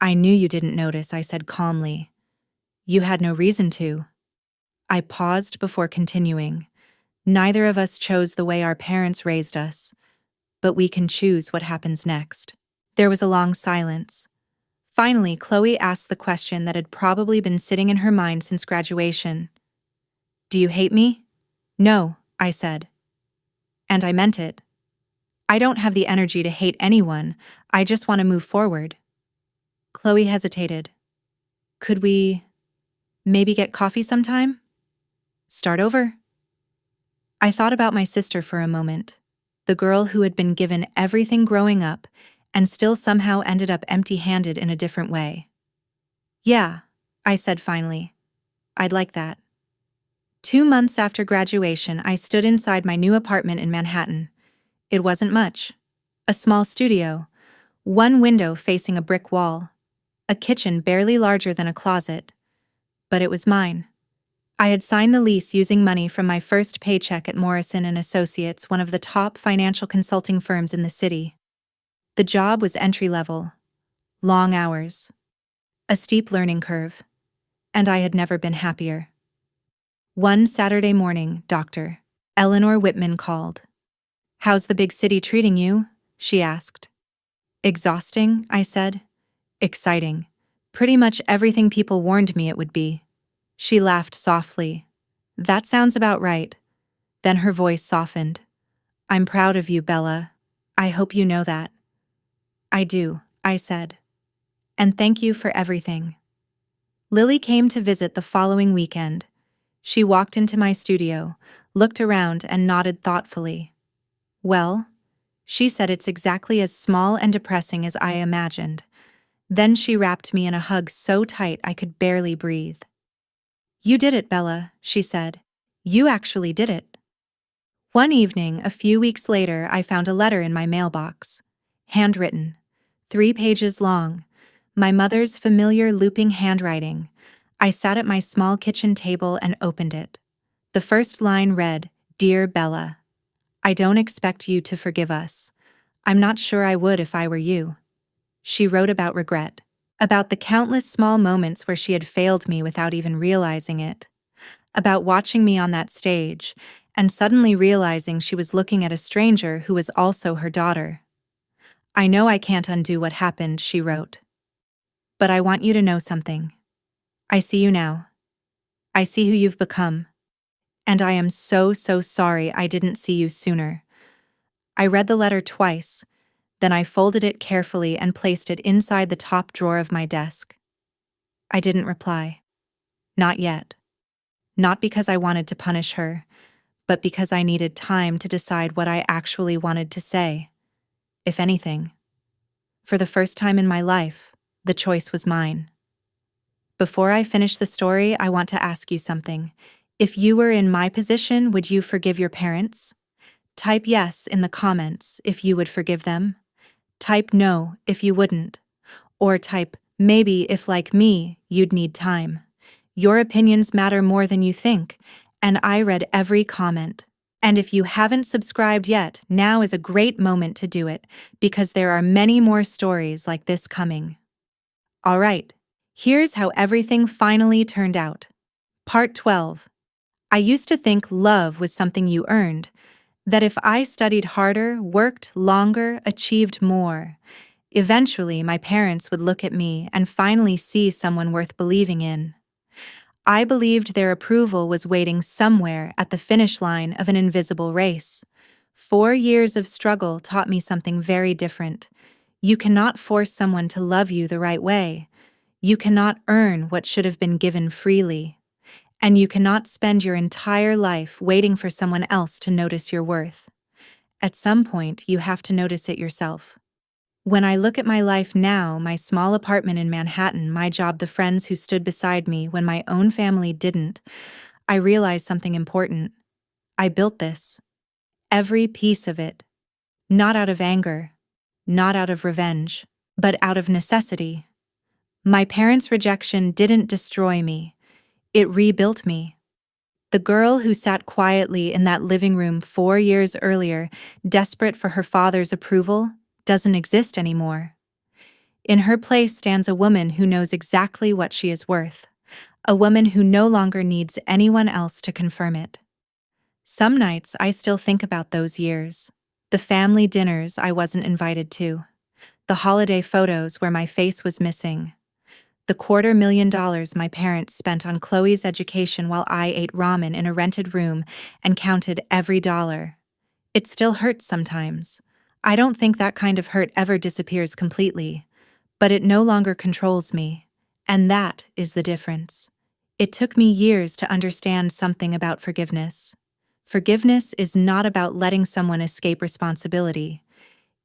I knew you didn't notice, I said calmly. You had no reason to. I paused before continuing. Neither of us chose the way our parents raised us, but we can choose what happens next. There was a long silence. Finally, Chloe asked the question that had probably been sitting in her mind since graduation. Do you hate me? No, I said. And I meant it. I don't have the energy to hate anyone, I just want to move forward. Chloe hesitated. Could we maybe get coffee sometime? Start over? I thought about my sister for a moment, the girl who had been given everything growing up and still somehow ended up empty-handed in a different way. Yeah, I said finally. I'd like that. 2 months after graduation, I stood inside my new apartment in Manhattan. It wasn't much. A small studio, one window facing a brick wall, a kitchen barely larger than a closet. But it was mine. I had signed the lease using money from my first paycheck at Morrison & Associates, one of the top financial consulting firms in the city. The job was entry-level, long hours, a steep learning curve, and I had never been happier. One Saturday morning, Dr. Eleanor Whitman called. How's the big city treating you? She asked. Exhausting, I said. Exciting. Pretty much everything people warned me it would be. She laughed softly. That sounds about right. Then her voice softened. I'm proud of you, Bella. I hope you know that. I do, I said. And thank you for everything. Lily came to visit the following weekend. She walked into my studio, looked around, and nodded thoughtfully. Well, she said, it's exactly as small and depressing as I imagined. Then she wrapped me in a hug so tight I could barely breathe. You did it, Bella, she said. You actually did it. One evening, a few weeks later, I found a letter in my mailbox. Handwritten. 3 pages long. My mother's familiar looping handwriting. I sat at my small kitchen table and opened it. The first line read, Dear Bella, I don't expect you to forgive us. I'm not sure I would if I were you. She wrote about regret, about the countless small moments where she had failed me without even realizing it, about watching me on that stage and suddenly realizing she was looking at a stranger who was also her daughter. I know I can't undo what happened, she wrote. But I want you to know something. I see you now. I see who you've become. And I am so sorry I didn't see you sooner. I read the letter twice, then I folded it carefully and placed it inside the top drawer of my desk. I didn't reply. Not yet. Not because I wanted to punish her, but because I needed time to decide what I actually wanted to say, if anything. For the first time in my life, the choice was mine. Before I finish the story, I want to ask you something. If you were in my position, would you forgive your parents? Type yes in the comments if you would forgive them. Type no if you wouldn't. Or type maybe if, like me, you'd need time. Your opinions matter more than you think, and I read every comment. And if you haven't subscribed yet, now is a great moment to do it, because there are many more stories like this coming. Alright, here's how everything finally turned out. Part 12. I used to think love was something you earned, that if I studied harder, worked longer, achieved more, eventually my parents would look at me and finally see someone worth believing in. I believed their approval was waiting somewhere at the finish line of an invisible race. 4 years of struggle taught me something very different. You cannot force someone to love you the right way. You cannot earn what should have been given freely. And you cannot spend your entire life waiting for someone else to notice your worth. At some point, you have to notice it yourself. When I look at my life now, my small apartment in Manhattan, my job, the friends who stood beside me when my own family didn't, I realize something important. I built this. Every piece of it. Not out of anger, not out of revenge, but out of necessity. My parents' rejection didn't destroy me. It rebuilt me. The girl who sat quietly in that living room 4 years earlier, desperate for her father's approval, doesn't exist anymore. In her place stands a woman who knows exactly what she is worth, a woman who no longer needs anyone else to confirm it. Some nights I still think about those years, the family dinners I wasn't invited to, the holiday photos where my face was missing, the $250,000 my parents spent on Chloe's education while I ate ramen in a rented room and counted every dollar. It still hurts sometimes. I don't think that kind of hurt ever disappears completely, but it no longer controls me, and that is the difference. It took me years to understand something about forgiveness. Forgiveness is not about letting someone escape responsibility.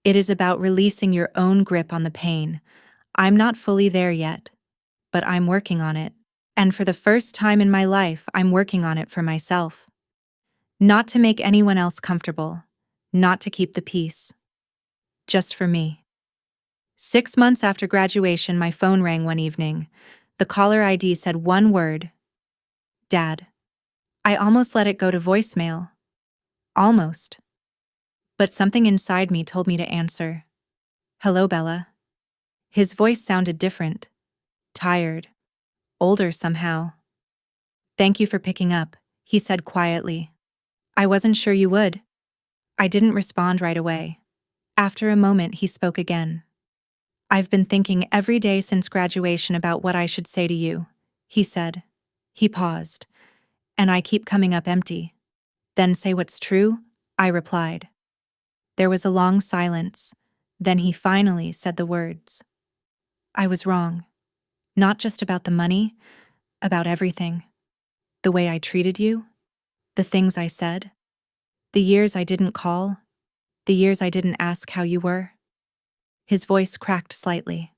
It is about releasing your own grip on the pain. I'm not fully there yet, but I'm working on it. And for the first time in my life, I'm working on it for myself. Not to make anyone else comfortable, not to keep the peace. Just for me. 6 months after graduation, my phone rang one evening. The caller ID said one word: Dad. I almost let it go to voicemail. Almost. But something inside me told me to answer. Hello, Bella. His voice sounded different. Tired. Older somehow. Thank you for picking up, he said quietly. I wasn't sure you would. I didn't respond right away. After a moment, he spoke again. I've been thinking every day since graduation about what I should say to you, he said. He paused. And I keep coming up empty. Then say what's true, I replied. There was a long silence. Then he finally said the words. I was wrong. Not just about the money, about everything. The way I treated you, the things I said, the years I didn't call, the years I didn't ask how you were. His voice cracked slightly.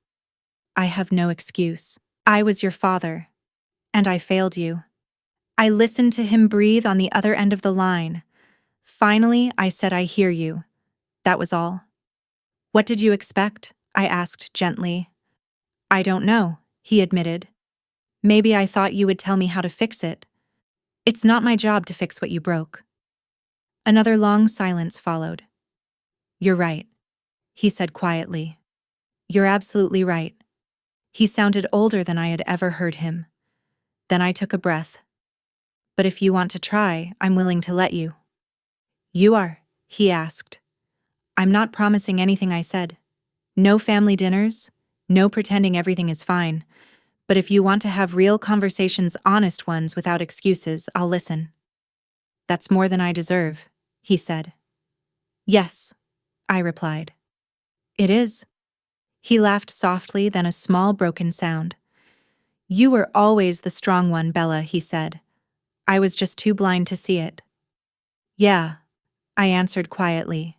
I have no excuse. I was your father, and I failed you. I listened to him breathe on the other end of the line. Finally, I said, I hear you. That was all. What did you expect? I asked gently. I don't know, he admitted. Maybe I thought you would tell me how to fix it. It's not my job to fix what you broke. Another long silence followed. You're right, he said quietly. You're absolutely right. He sounded older than I had ever heard him. Then I took a breath. But if you want to try, I'm willing to let you. You are, he asked. I'm not promising anything, I said. No family dinners, no pretending everything is fine. But if you want to have real conversations, honest ones without excuses, I'll listen. That's more than I deserve, he said. Yes, I replied. It is. He laughed softly, then a small broken sound. You were always the strong one, Bella, he said. I was just too blind to see it. Yeah, I answered quietly.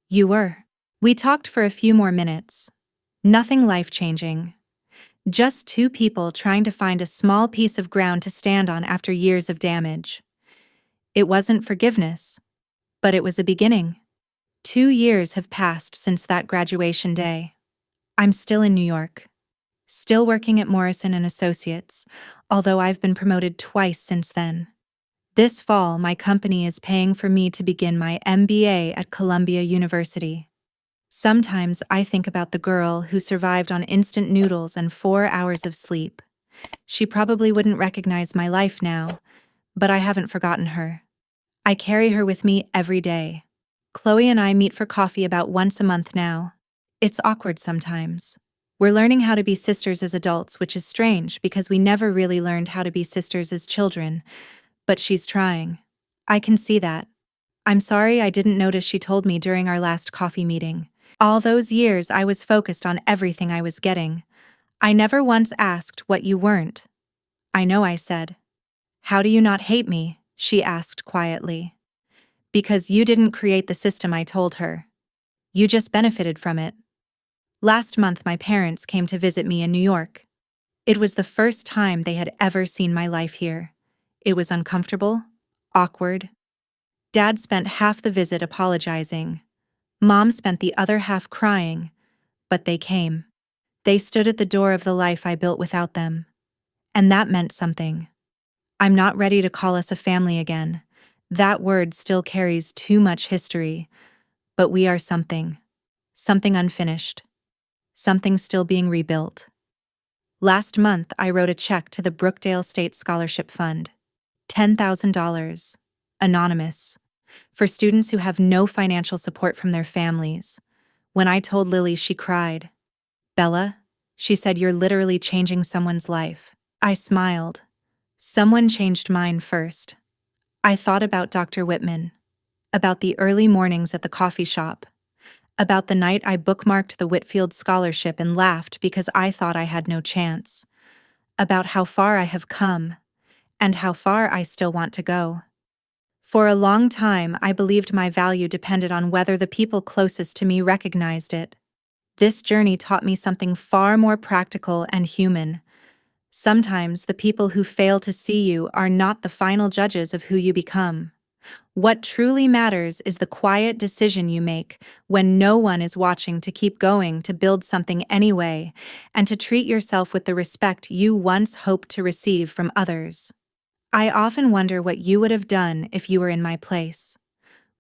You were. We talked for a few more minutes. Nothing life-changing. Just two people trying to find a small piece of ground to stand on after years of damage. It wasn't forgiveness, but it was a beginning. 2 years have passed since that graduation day. I'm still in New York. Still working at Morrison & Associates, although I've been promoted twice since then. This fall, my company is paying for me to begin my MBA at Columbia University. Sometimes I think about the girl who survived on instant noodles and 4 hours of sleep. She probably wouldn't recognize my life now, but I haven't forgotten her. I carry her with me every day. Chloe and I meet for coffee about once a month now. It's awkward sometimes. We're learning how to be sisters as adults, which is strange because we never really learned how to be sisters as children, but she's trying. I can see that. I'm sorry I didn't notice she told me during our last coffee meeting. All those years I was focused on everything I was getting. I never once asked what you weren't. I know, I said. How do you not hate me? She asked quietly. Because you didn't create the system, I told her. You just benefited from it. Last month my parents came to visit me in New York. It was the first time they had ever seen my life here. It was uncomfortable, awkward. Dad spent half the visit apologizing. Mom spent the other half crying, but they came. They stood at the door of the life I built without them. And that meant something. I'm not ready to call us a family again. That word still carries too much history, but we are something. Something unfinished. Something still being rebuilt. Last month, I wrote a check to the Brookdale State Scholarship Fund. $10,000. Anonymous. For students who have no financial support from their families. When I told Lily, she cried. Bella, she said, you're literally changing someone's life. I smiled. Someone changed mine first. I thought about Dr. Whitman. About the early mornings at the coffee shop. About the night I bookmarked the Whitfield Scholarship and laughed because I thought I had no chance. About how far I have come. And how far I still want to go. For a long time, I believed my value depended on whether the people closest to me recognized it. This journey taught me something far more practical and human. Sometimes the people who fail to see you are not the final judges of who you become. What truly matters is the quiet decision you make when no one is watching to keep going, to build something anyway, and to treat yourself with the respect you once hoped to receive from others. I often wonder what you would have done if you were in my place.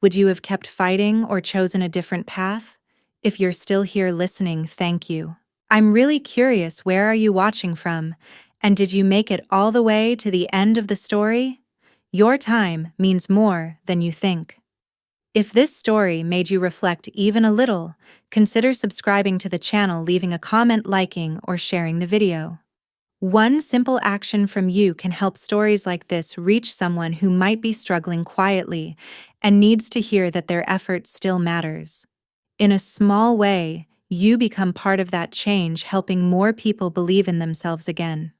Would you have kept fighting or chosen a different path? If you're still here listening, thank you. I'm really curious, where are you watching from? And did you make it all the way to the end of the story? Your time means more than you think. If this story made you reflect even a little, consider subscribing to the channel, leaving a comment, liking, or sharing the video. One simple action from you can help stories like this reach someone who might be struggling quietly and needs to hear that their effort still matters. In a small way, you become part of that change, helping more people believe in themselves again.